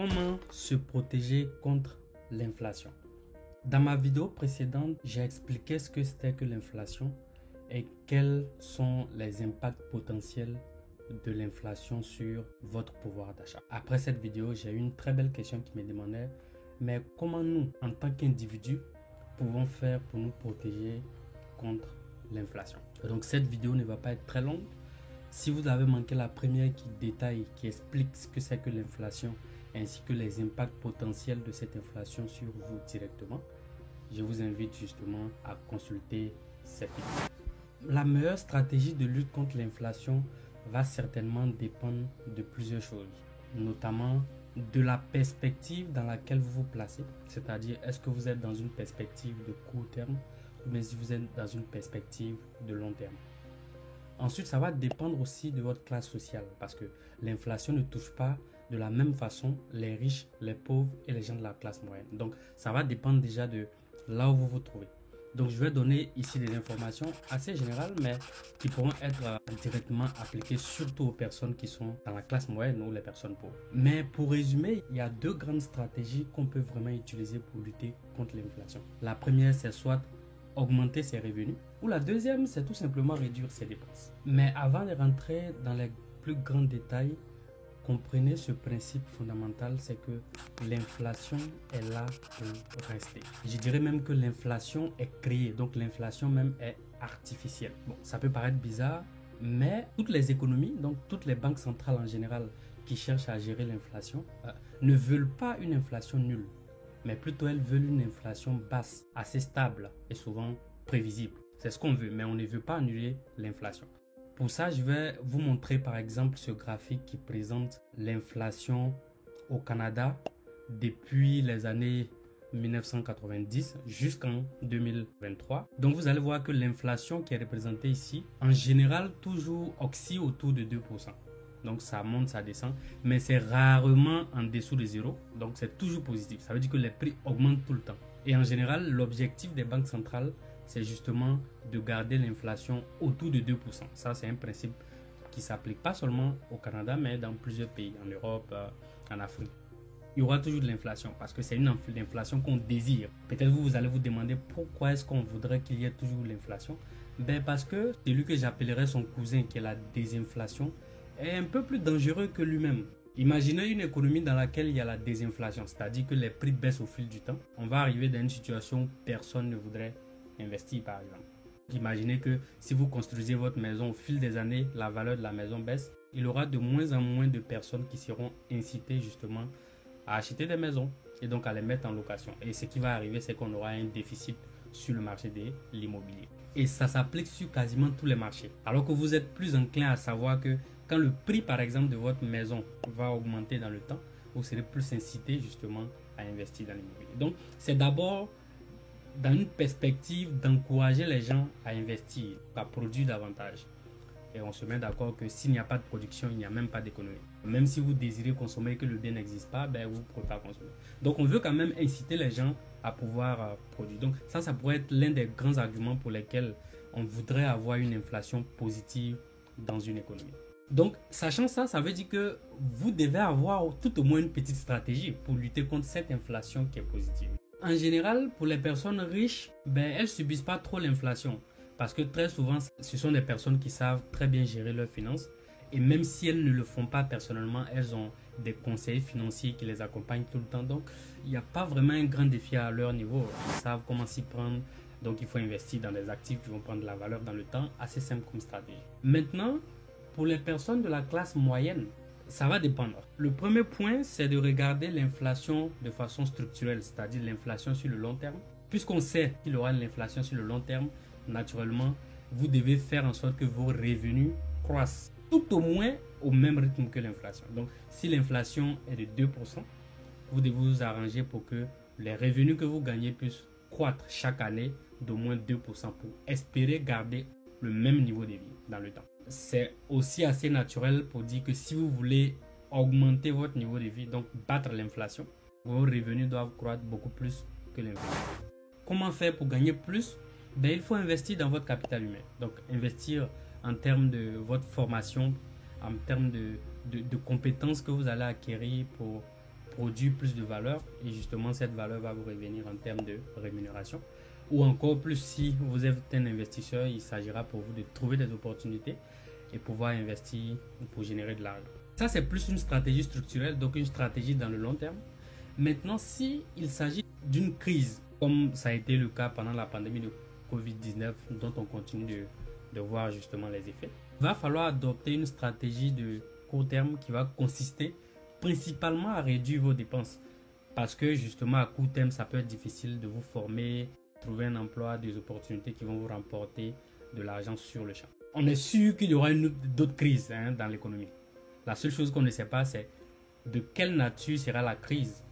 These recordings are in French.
Comment se protéger contre l'inflation? Dans ma vidéo précédente, j'ai expliqué ce que c'était que l'inflation et quels sont les impacts potentiels de l'inflation sur votre pouvoir d'achat. Après cette vidéo, j'ai eu une très belle question qui me demandait, mais comment nous, en tant qu'individus, pouvons faire pour nous protéger contre l'inflation? Donc cette vidéo ne va pas être très longue. Si vous avez manqué la première qui détaille, qui explique ce que c'est que l'inflation, ainsi que les impacts potentiels de cette inflation sur vous directement, je vous invite justement à consulter cette vidéo. La meilleure stratégie de lutte contre l'inflation va certainement dépendre de plusieurs choses, notamment de la perspective dans laquelle vous vous placez, c'est-à-dire est-ce que vous êtes dans une perspective de court terme ou bien si vous êtes dans une perspective de long terme. Ensuite, ça va dépendre aussi de votre classe sociale parce que l'inflation ne touche pas de la même façon les riches, les pauvres et les gens de la classe moyenne. Donc, ça va dépendre déjà de là où vous vous trouvez. Donc, je vais donner ici des informations assez générales, mais qui pourront être directement appliquées surtout aux personnes qui sont dans la classe moyenne ou les personnes pauvres. Mais pour résumer, il y a deux grandes stratégies qu'on peut vraiment utiliser pour lutter contre l'inflation. La première, c'est soit augmenter ses revenus, ou la deuxième, c'est tout simplement réduire ses dépenses. Mais avant de rentrer dans les plus grands détails, comprenez ce principe fondamental, c'est que l'inflation est là pour rester. Je dirais même que l'inflation est créée, donc l'inflation même est artificielle. Bon, ça peut paraître bizarre, mais toutes les économies, donc toutes les banques centrales en général qui cherchent à gérer l'inflation, ne veulent pas une inflation nulle, mais plutôt elles veulent une inflation basse, assez stable et souvent prévisible. C'est ce qu'on veut, mais on ne veut pas annuler l'inflation. Pour ça, je vais vous montrer par exemple ce graphique qui présente l'inflation au Canada depuis les années 1990 jusqu'en 2023. Donc vous allez voir que l'inflation qui est représentée ici, en général, toujours oscille autour de 2%. Donc ça monte, ça descend, mais c'est rarement en dessous de zéro. Donc c'est toujours positif. Ça veut dire que les prix augmentent tout le temps. Et en général, l'objectif des banques centrales, c'est justement de garder l'inflation autour de 2%. Ça, c'est un principe qui ne s'applique pas seulement au Canada, mais dans plusieurs pays, en Europe, en Afrique. Il y aura toujours de l'inflation parce que c'est une inflation qu'on désire. Peut-être vous allez vous demander pourquoi est-ce qu'on voudrait qu'il y ait toujours l'inflation. Ben parce que celui que j'appellerais son cousin, qui est la désinflation, est un peu plus dangereux que lui-même. Imaginez une économie dans laquelle il y a la désinflation, c'est-à-dire que les prix baissent au fil du temps. On va arriver dans une situation où personne ne voudrait investir, par exemple. Imaginez que si vous construisez votre maison au fil des années, la valeur de la maison baisse. Il y aura de moins en moins de personnes qui seront incitées justement à acheter des maisons et donc à les mettre en location. Et ce qui va arriver, c'est qu'on aura un déficit sur le marché de l'immobilier. Et ça s'applique sur quasiment tous les marchés. Alors que vous êtes plus enclin à savoir que quand le prix, par exemple, de votre maison va augmenter dans le temps, vous serez plus incité justement à investir dans l'immobilier. Donc, c'est d'abord dans une perspective d'encourager les gens à investir, à produire davantage. Et on se met d'accord que s'il n'y a pas de production, il n'y a même pas d'économie. Même si vous désirez consommer et que le bien n'existe pas, ben vous ne pouvez pas consommer. Donc on veut quand même inciter les gens à pouvoir produire. Donc ça pourrait être l'un des grands arguments pour lesquels on voudrait avoir une inflation positive dans une économie. Donc sachant ça, ça veut dire que vous devez avoir tout au moins une petite stratégie pour lutter contre cette inflation qui est positive. En général, pour les personnes riches, ben, elles ne subissent pas trop l'inflation. Parce que très souvent, ce sont des personnes qui savent très bien gérer leurs finances. Et même si elles ne le font pas personnellement, elles ont des conseillers financiers qui les accompagnent tout le temps. Donc, il n'y a pas vraiment un grand défi à leur niveau. Ils savent comment s'y prendre. Donc, il faut investir dans des actifs qui vont prendre de la valeur dans le temps. Assez simple comme stratégie. Maintenant, pour les personnes de la classe moyenne, ça va dépendre. Le premier point, c'est de regarder l'inflation de façon structurelle, c'est-à-dire l'inflation sur le long terme. Puisqu'on sait qu'il y aura une inflation sur le long terme, naturellement, vous devez faire en sorte que vos revenus croissent tout au moins au même rythme que l'inflation. Donc, si l'inflation est de 2%, vous devez vous arranger pour que les revenus que vous gagnez puissent croître chaque année d'au moins 2% pour espérer garder le même niveau de vie dans le temps. C'est aussi assez naturel pour dire que si vous voulez augmenter votre niveau de vie, donc battre l'inflation, vos revenus doivent croître beaucoup plus que l'inflation. Comment faire pour gagner plus? Ben, il faut investir dans votre capital humain. Donc investir en termes de votre formation, en termes de compétences que vous allez acquérir pour produire plus de valeur et justement cette valeur va vous revenir en termes de rémunération. Ou encore plus, si vous êtes un investisseur, il s'agira pour vous de trouver des opportunités et pouvoir investir pour générer de l'argent. Ça, c'est plus une stratégie structurelle, donc une stratégie dans le long terme. Maintenant, si il s'agit d'une crise, comme ça a été le cas pendant la pandémie de Covid-19, dont on continue de voir justement les effets, il va falloir adopter une stratégie de court terme qui va consister principalement à réduire vos dépenses. Parce que justement, à court terme, ça peut être difficile de vous former, trouver un emploi, des opportunités qui vont vous remporter de l'argent sur le champ. On est sûr qu'il y aura d'autres crises dans l'économie. La seule chose qu'on ne sait pas, c'est de quelle nature sera la crise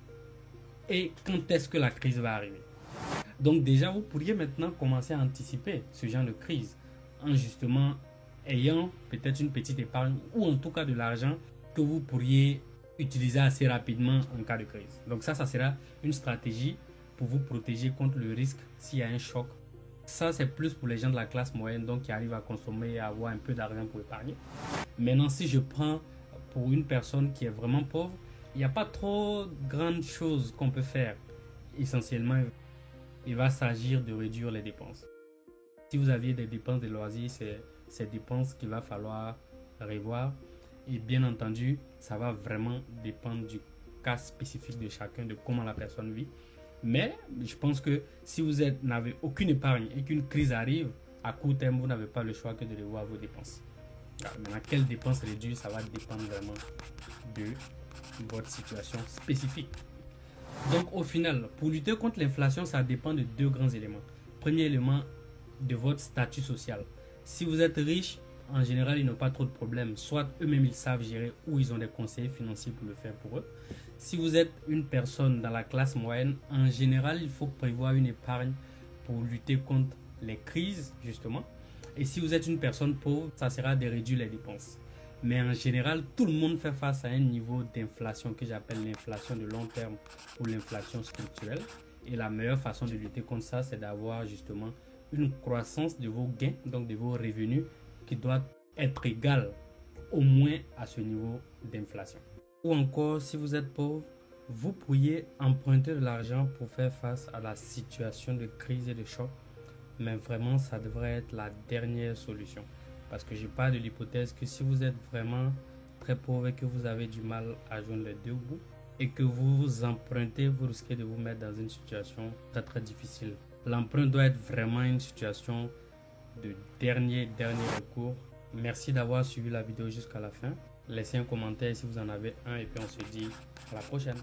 et quand est-ce que la crise va arriver. Donc déjà, vous pourriez maintenant commencer à anticiper ce genre de crise en justement ayant peut-être une petite épargne ou en tout cas de l'argent que vous pourriez utiliser assez rapidement en cas de crise. Donc ça sera une stratégie pour vous protéger contre le risque s'il y a un choc. Ça, c'est plus pour les gens de la classe moyenne, donc qui arrivent à consommer et à avoir un peu d'argent pour épargner. Maintenant, si je prends pour une personne qui est vraiment pauvre, il n'y a pas trop grandes choses qu'on peut faire. Essentiellement, il va s'agir de réduire les dépenses. Si vous aviez des dépenses de loisirs, c'est ces dépenses qu'il va falloir revoir. Et bien entendu, ça va vraiment dépendre du cas spécifique de chacun, de comment la personne vit. Mais je pense que si vous n'avez aucune épargne et qu'une crise arrive, à court terme, vous n'avez pas le choix que de revoir vos dépenses. Maintenant, quelles dépenses réduire, ça va dépendre vraiment de votre situation spécifique. Donc au final, pour lutter contre l'inflation, ça dépend de deux grands éléments. Premier élément, de votre statut social. Si vous êtes riche, en général, ils n'ont pas trop de problèmes. Soit eux-mêmes, ils savent gérer ou ils ont des conseillers financiers pour le faire pour eux. Si vous êtes une personne dans la classe moyenne, en général, il faut prévoir une épargne pour lutter contre les crises, justement. Et si vous êtes une personne pauvre, ça sera de réduire les dépenses. Mais en général, tout le monde fait face à un niveau d'inflation que j'appelle l'inflation de long terme ou l'inflation structurelle. Et la meilleure façon de lutter contre ça, c'est d'avoir justement une croissance de vos gains, donc de vos revenus, qui doit être égale au moins à ce niveau d'inflation. Ou encore, si vous êtes pauvre, vous pourriez emprunter de l'argent pour faire face à la situation de crise et de choc. Mais vraiment, ça devrait être la dernière solution. Parce que je parle de l'hypothèse que si vous êtes vraiment très pauvre et que vous avez du mal à joindre les deux bouts et que vous empruntez, vous risquez de vous mettre dans une situation très très difficile. L'emprunt doit être vraiment une situation de dernier recours. Merci d'avoir suivi la vidéo jusqu'à la fin. Laissez un commentaire si vous en avez un et puis on se dit à la prochaine.